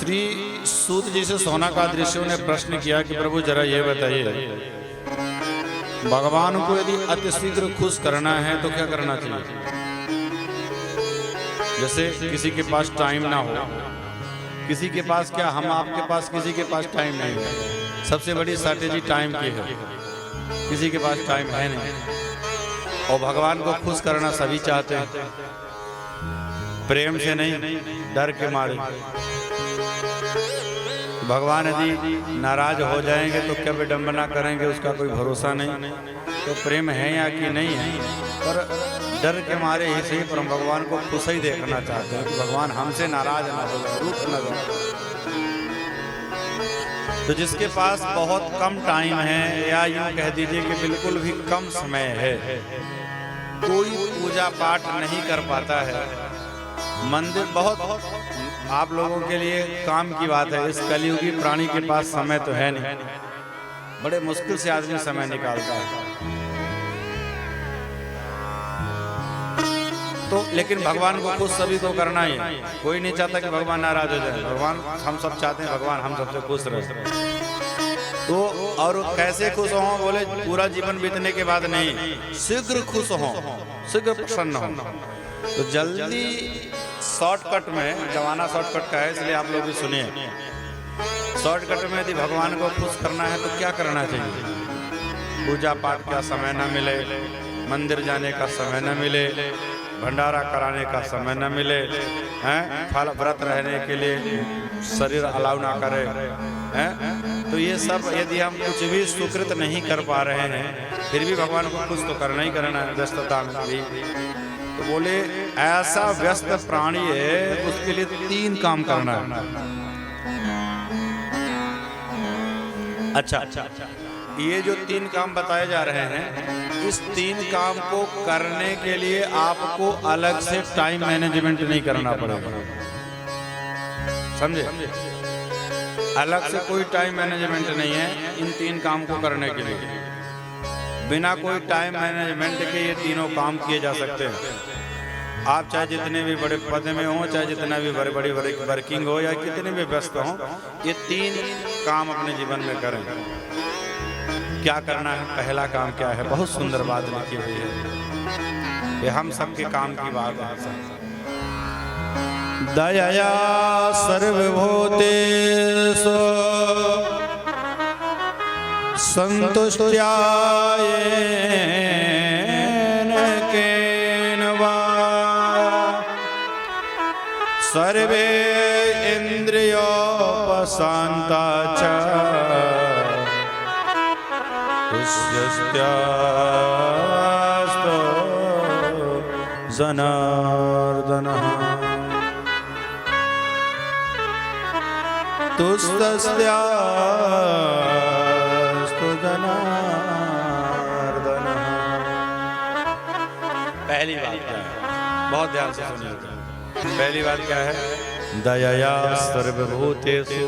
श्री सूत जी से शौनकादि ऋषियों ने प्रश्न किया कि प्रभु जरा ये बताइए, भगवान को यदि अति शीघ्र खुश करना है तो क्या करना चाहिए? जैसे किसी के पास टाइम ना हो, किसी के पास क्या, हम आपके पास किसी के पास टाइम नहीं है। सबसे बड़ी स्ट्रैटेजी टाइम की है, किसी के पास टाइम है नहीं। और भगवान को खुश करना सभी चाहते हैं, प्रेम से नहीं, डर के मारे। भगवान यदि नाराज हो जाएंगे तो क्या विडंबना करेंगे, उसका कोई भरोसा नहीं। तो प्रेम है या कि नहीं है, पर डर के मारे ही सही पर हम भगवान को खुश ही देखना चाहते हैं कि भगवान हमसे नाराज ना हो, रूठ न जाए। तो जिसके पास बहुत कम टाइम है, या यूं कह दीजिए कि बिल्कुल भी कम समय है, कोई पूजा पाठ नहीं कर पाता है, मंदिर बहुत आप लोगों के लिए काम की बात है। इस कलियुगी प्राणी के पास समय तो है नहीं, बड़े मुश्किल से आदमी समय निकालता है। तो लेकिन भगवान को खुश सभी को करना ही है, कोई नहीं चाहता कि भगवान नाराज हो जाए। भगवान हम सब चाहते हैं भगवान हम सबसे खुश रहे। तो और कैसे खुश हो? बोले पूरा जीवन बीतने के बाद नहीं, शीघ्र खुश हो, शीघ्र प्रसन्न हो। तो जल्दी शॉर्टकट में, जमाना शॉर्टकट का है इसलिए आप लोग भी सुनिए। शॉर्टकट में यदि भगवान को खुश करना है तो क्या करना चाहिए? पूजा पाठ का समय न मिले, मंदिर जाने का समय न मिले, भंडारा कराने का समय न मिले, हैं फल व्रत रहने के लिए शरीर अलाउ ना करे, हैं तो ये सब यदि हम कुछ भी स्वीकृत नहीं कर पा रहे हैं, फिर भी भगवान को खुश तो करना ही करना है व्यस्तता में भी। तो बोले ऐसा व्यस्त प्राणी है, उसके लिए 3 काम करना है। अच्छा, ये जो 3 काम बताए जा रहे हैं, इस 3 काम को करने के लिए आपको अलग से टाइम मैनेजमेंट नहीं करना पड़ेगा, समझे? अलग से कोई टाइम मैनेजमेंट नहीं है इन 3 काम को करने के लिए। बिना कोई टाइम मैनेजमेंट के ये तीनों काम किए जा सकते हैं। आप चाहे जितने भी बड़े पद में हो, चाहे जितना भी बड़ी वर्किंग हो, या कितने भी व्यस्त हो, ये 3 काम अपने जीवन में करें। क्या करना है? पहला काम क्या है? बहुत सुंदर बात लिखी हुई है, ये हम सबके काम की बात है। दयया सर्वभूतेषु संतुष्ट्या येन केनवा सर्वे इंद्रियोपशांता च तुष्यस्त्यास्तो जनार्दनः तुष्यस्त्यास्तो जनार्दनः। पहली बात क्या है? बहुत ध्यान से सुनिए। पहली बात क्या है? दयया सर्वभूतेषु।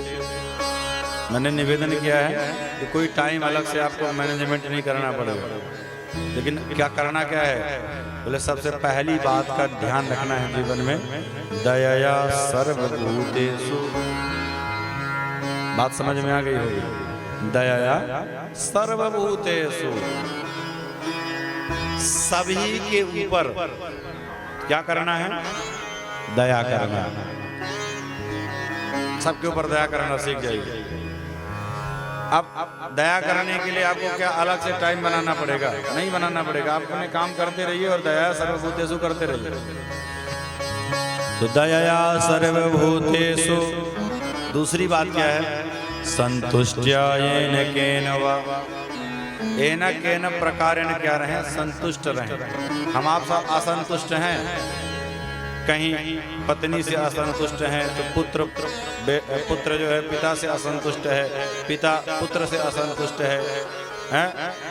मैंने निवेदन किया है कि कोई टाइम अलग से आपको मैनेजमेंट नहीं करना पड़ेगा, लेकिन क्या करना क्या है? बोले सबसे पहली बात का ध्यान रखना है जीवन में, दयया सर्वभूतेषु। बात समझ में आ गई होगी? दयया सर्वभूतेषु, सभी के ऊपर क्या करना है? दया करना। सबके ऊपर दया करना सीख जाइए। अब दया करने के लिए आपको क्या अलग से टाइम बनाना पड़ेगा? नहीं बनाना पड़ेगा, आप अपने काम करते रहिए और दया सर्वभूतेषु करते रहिए। तो दया सर्वभूतेषु। दूसरी बात क्या है? संतुष्ट्या येन केन वा। येन केन प्रकारेण क्या रहे? संतुष्ट रहे। हम आप सब असंतुष्ट हैं, कहीं पत्नी से असंतुष्ट हैं तो पुत्र जो है पिता से असंतुष्ट है, पिता पुत्र से असंतुष्ट है,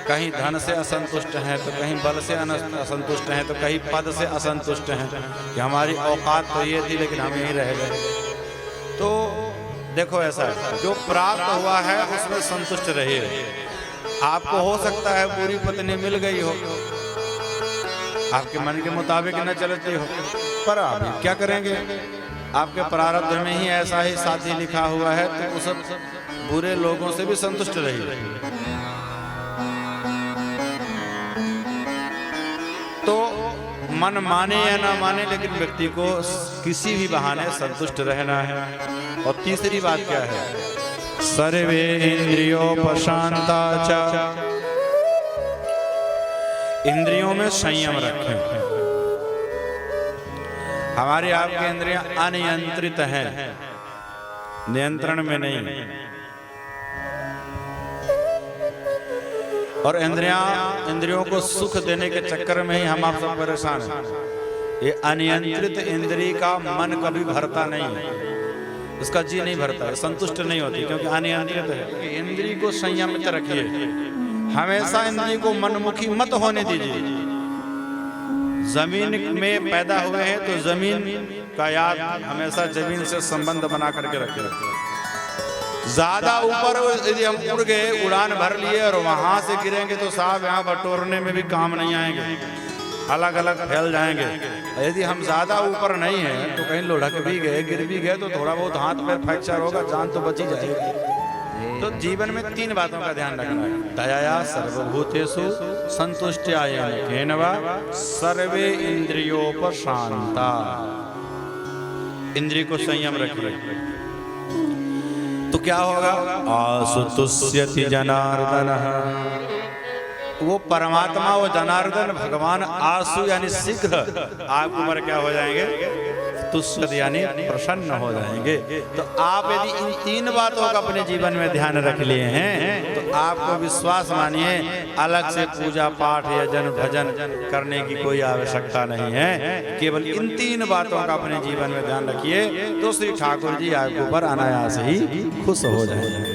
कहीं धन से असंतुष्ट हैं तो कहीं बल से असंतुष्ट हैं तो कहीं पद से असंतुष्ट हैं कि हमारी औकात तो ये थी लेकिन हम यहीं रह गए। तो देखो ऐसा है, जो प्राप्त हुआ है उसमें संतुष्ट रहिए। आपको हो सकता है पूरी पत्नी मिल गई हो, आपके मन के मुताबिक न चलती हो, पर आप क्या करेंगे? आपके प्रारब्ध में ही ऐसा ही साथी लिखा हुआ है, तो उस बुरे लोगों से भी संतुष्ट रहिए। तो मन माने या ना माने, लेकिन व्यक्ति को किसी भी बहाने संतुष्ट रहना है। और तीसरी बात क्या है? सर्वे इंद्रियोपशांता च, इंद्रियों में संयम रखें। हमारी आपकी इंद्रियां अनियंत्रित हैं, नियंत्रण में नहीं। और इंद्रियों को सुख देने के चक्कर में ही हम आप सब परेशान हैं। ये अनियंत्रित इंद्रिय का मन कभी भरता नहीं है, इसका जी नहीं भरता है, संतुष्ट नहीं होती, क्योंकि अनियंत्रित है। इंद्रिय को संयमित रखिए, हमेशा इंद्रिय को मनमुखी मत होने दीजिए। जमीन में पैदा हुए हैं तो जमीन का याद हमेशा जमीन से संबंध बना करके रखे। ज्यादा ऊपर यदि हम उड़ गए, उड़ान भर लिए और वहां से गिरेंगे तो साहब यहाँ बटोरने में भी काम नहीं आएंगे, अलग अलग फैल जाएंगे। यदि हम ज्यादा ऊपर नहीं है तो कहीं लुढ़क भी गए, गिर भी गए तो थोड़ा बहुत हाथ पैर फ्रैक्चर होगा, जान तो बची जाएगी। तो जीवन में 3 बातों का ध्यान रखना है। दया सर्वभूतेषु संतुष्ट्या येन वा सर्वे इंद्रियोपशांता। इंद्रिय को संयम रखिए तो क्या होगा? आसुतुष्यति जनार्दन। वो परमात्मा, वो जनार्दन भगवान आसु यानी शीघ्र आपके ऊपर क्या हो जाएंगे? तुष्यति यानी प्रसन्न हो जाएंगे। तो आप यदि इन 3 बातों का अपने जीवन में ध्यान रख लिए हैं तो आपको विश्वास मानिए, अलग से पूजा पाठ या जन भजन करने की कोई आवश्यकता नहीं है। केवल इन 3 बातों का अपने जीवन में ध्यान रखिए तो श्री ठाकुर जी आपके ऊपर अनायास ही खुश हो जाएंगे।